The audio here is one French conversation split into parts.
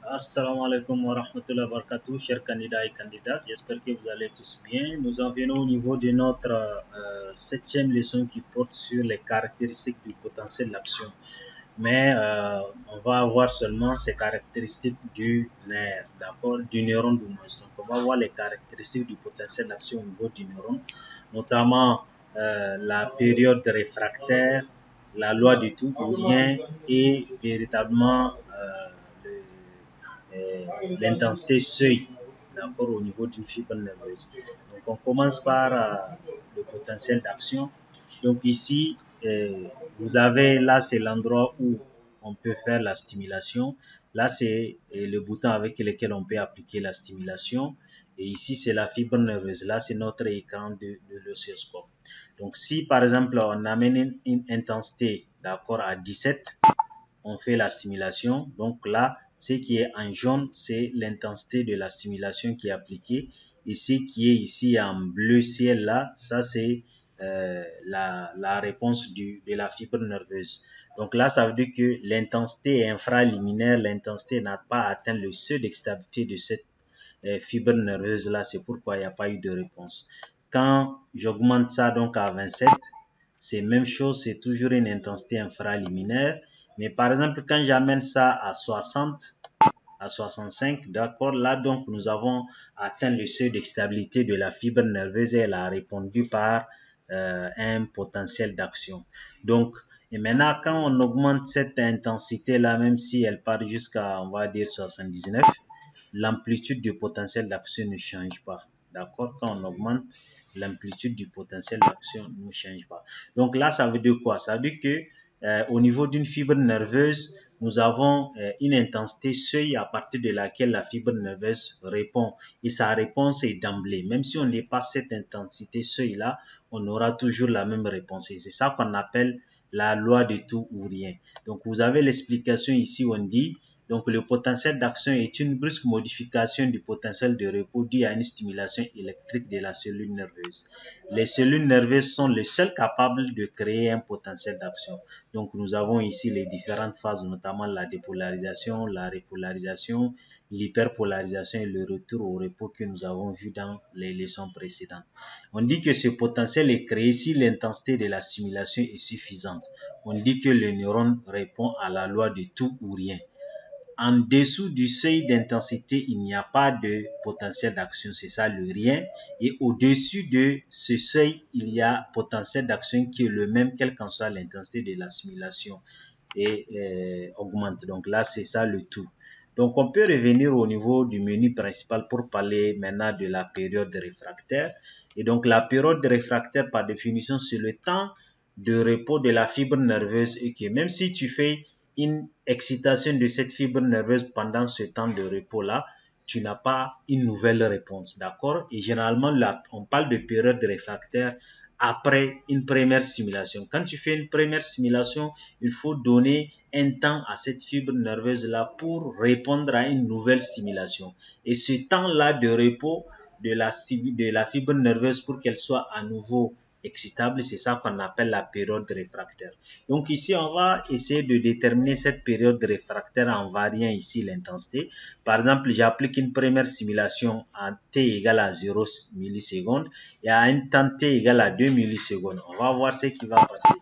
Assalamu alaikum wa rahmatullahi wa barakatuh, chers candidats et candidates. J'espère que vous allez tous bien. Nous en venons au niveau de notre septième leçon qui porte sur les caractéristiques du potentiel d'action. Mais on va avoir seulement ces caractéristiques du nerf, d'accord, du neurone du moins. Donc, on va voir les caractéristiques du potentiel d'action au niveau du neurone, notamment la période réfractaire, la loi du tout ou rien et véritablement l'intensité seuil, d'accord, au niveau d'une fibre nerveuse. Donc, on commence par le potentiel d'action. Donc, ici, vous avez, là, c'est l'endroit où on peut faire la stimulation. Là, c'est le bouton avec lequel on peut appliquer la stimulation. Et ici, c'est la fibre nerveuse. Là, c'est notre écran de l'oscilloscope. Donc, si, par exemple, on amène une intensité, d'accord, à 17, on fait la stimulation. Donc là, ce qui est en jaune, c'est l'intensité de la stimulation qui est appliquée. Et ce qui est ici en bleu ciel là, ça c'est la réponse de la fibre nerveuse. Donc là, ça veut dire que l'intensité est infraliminaire, l'intensité n'a pas atteint le seuil d'excitabilité de cette fibre nerveuse là, c'est pourquoi il n'y a pas eu de réponse. Quand j'augmente ça donc à 27, c'est même chose, c'est toujours une intensité infraliminaire. Mais par exemple, quand j'amène ça à 60, à 65, d'accord, là donc nous avons atteint le seuil d'excitabilité de la fibre nerveuse et elle a répondu par un potentiel d'action. Donc, et maintenant, quand on augmente cette intensité-là, même si elle part jusqu'à, on va dire, 79, l'amplitude du potentiel d'action ne change pas. D'accord? Quand on augmente, l'amplitude du potentiel d'action ne change pas. Donc là, ça veut dire quoi? Ça veut dire que au niveau d'une fibre nerveuse, nous avons une intensité seuil à partir de laquelle la fibre nerveuse répond. Et sa réponse est d'emblée. Même si on dépasse cette intensité seuil-là, on aura toujours la même réponse. Et c'est ça qu'on appelle la loi de tout ou rien. Donc, vous avez l'explication ici où on dit donc, le potentiel d'action est une brusque modification du potentiel de repos dû à une stimulation électrique de la cellule nerveuse. Les cellules nerveuses sont les seules capables de créer un potentiel d'action. Donc, nous avons ici les différentes phases, notamment la dépolarisation, la repolarisation, l'hyperpolarisation et le retour au repos que nous avons vu dans les leçons précédentes. On dit que ce potentiel est créé si l'intensité de la stimulation est suffisante. On dit que le neurone répond à la loi de tout ou rien. En dessous du seuil d'intensité, il n'y a pas de potentiel d'action, c'est ça le rien. Et au-dessus de ce seuil, il y a potentiel d'action qui est le même, quelle qu'en soit l'intensité de la simulation et augmente. Donc là, c'est ça le tout. Donc on peut revenir au niveau du menu principal pour parler maintenant de la période réfractaire. Et donc la période réfractaire, par définition, c'est le temps de repos de la fibre nerveuse et que même si tu fais une excitation de cette fibre nerveuse pendant ce temps de repos-là, tu n'as pas une nouvelle réponse, d'accord? Et généralement, là, on parle de période réfractaire après une première stimulation. Quand tu fais une première stimulation, il faut donner un temps à cette fibre nerveuse-là pour répondre à une nouvelle stimulation. Et ce temps-là de repos de la fibre nerveuse pour qu'elle soit à nouveau excitable, c'est ça qu'on appelle la période réfractaire. Donc ici, on va essayer de déterminer cette période réfractaire en variant ici l'intensité. Par exemple, j'applique une première simulation à t égale à 0 millisecondes et à un temps t égale à 2 millisecondes. On va voir ce qui va passer.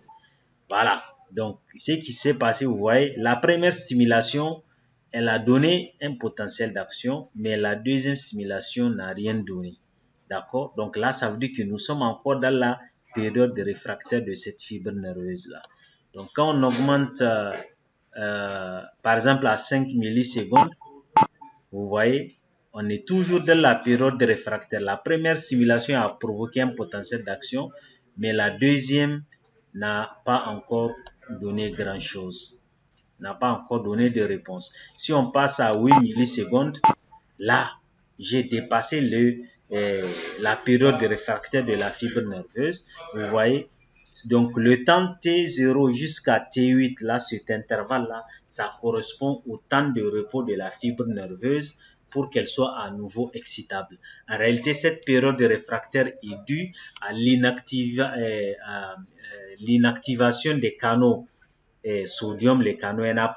Voilà. Donc, ce qui s'est passé, vous voyez, la première simulation, elle a donné un potentiel d'action, mais la deuxième simulation n'a rien donné. D'accord? Donc là, ça veut dire que nous sommes encore dans la période de réfractaire de cette fibre nerveuse-là. Donc, quand on augmente, par exemple, à 5 millisecondes, vous voyez, on est toujours dans la période de réfractaire. La première simulation a provoqué un potentiel d'action, mais la deuxième n'a pas encore donné grand-chose, n'a pas encore donné de réponse. Si on passe à 8 millisecondes, là, j'ai dépassé la période de réfractaire de la fibre nerveuse. Vous voyez, donc le temps T0 jusqu'à T8, là, cet intervalle-là, ça correspond au temps de repos de la fibre nerveuse pour qu'elle soit à nouveau excitable. En réalité, cette période de réfractaire est due à l'inactivation des canaux sodium, les canaux Na+.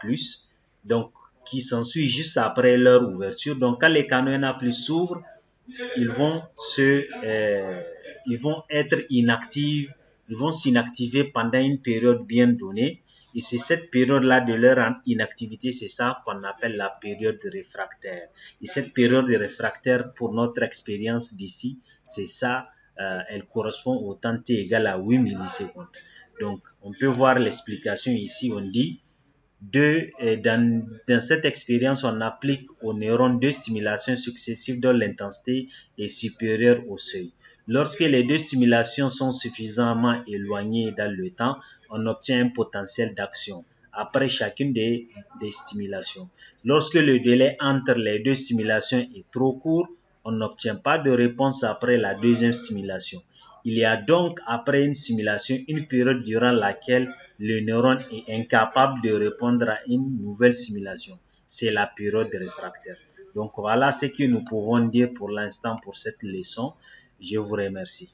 Donc, qui s'ensuit juste après leur ouverture. Donc, quand les canaux NA+ s'ouvrent, ils vont être inactifs, ils vont s'inactiver pendant une période bien donnée. Et c'est cette période-là de leur inactivité, c'est ça qu'on appelle la période réfractaire. Et cette période réfractaire, pour notre expérience d'ici, c'est ça, elle correspond au temps t égale à 8 millisecondes. Donc, on peut voir l'explication ici, on dit, dans cette expérience, on applique aux neurones deux stimulations successives dont l'intensité est supérieure au seuil. Lorsque les deux stimulations sont suffisamment éloignées dans le temps, on obtient un potentiel d'action après chacune des stimulations. Lorsque le délai entre les deux stimulations est trop court, on n'obtient pas de réponse après la deuxième stimulation. Il y a donc, après une stimulation, une période durant laquelle le neurone est incapable de répondre à une nouvelle stimulation. C'est la période réfractaire. Donc voilà ce que nous pouvons dire pour l'instant pour cette leçon. Je vous remercie.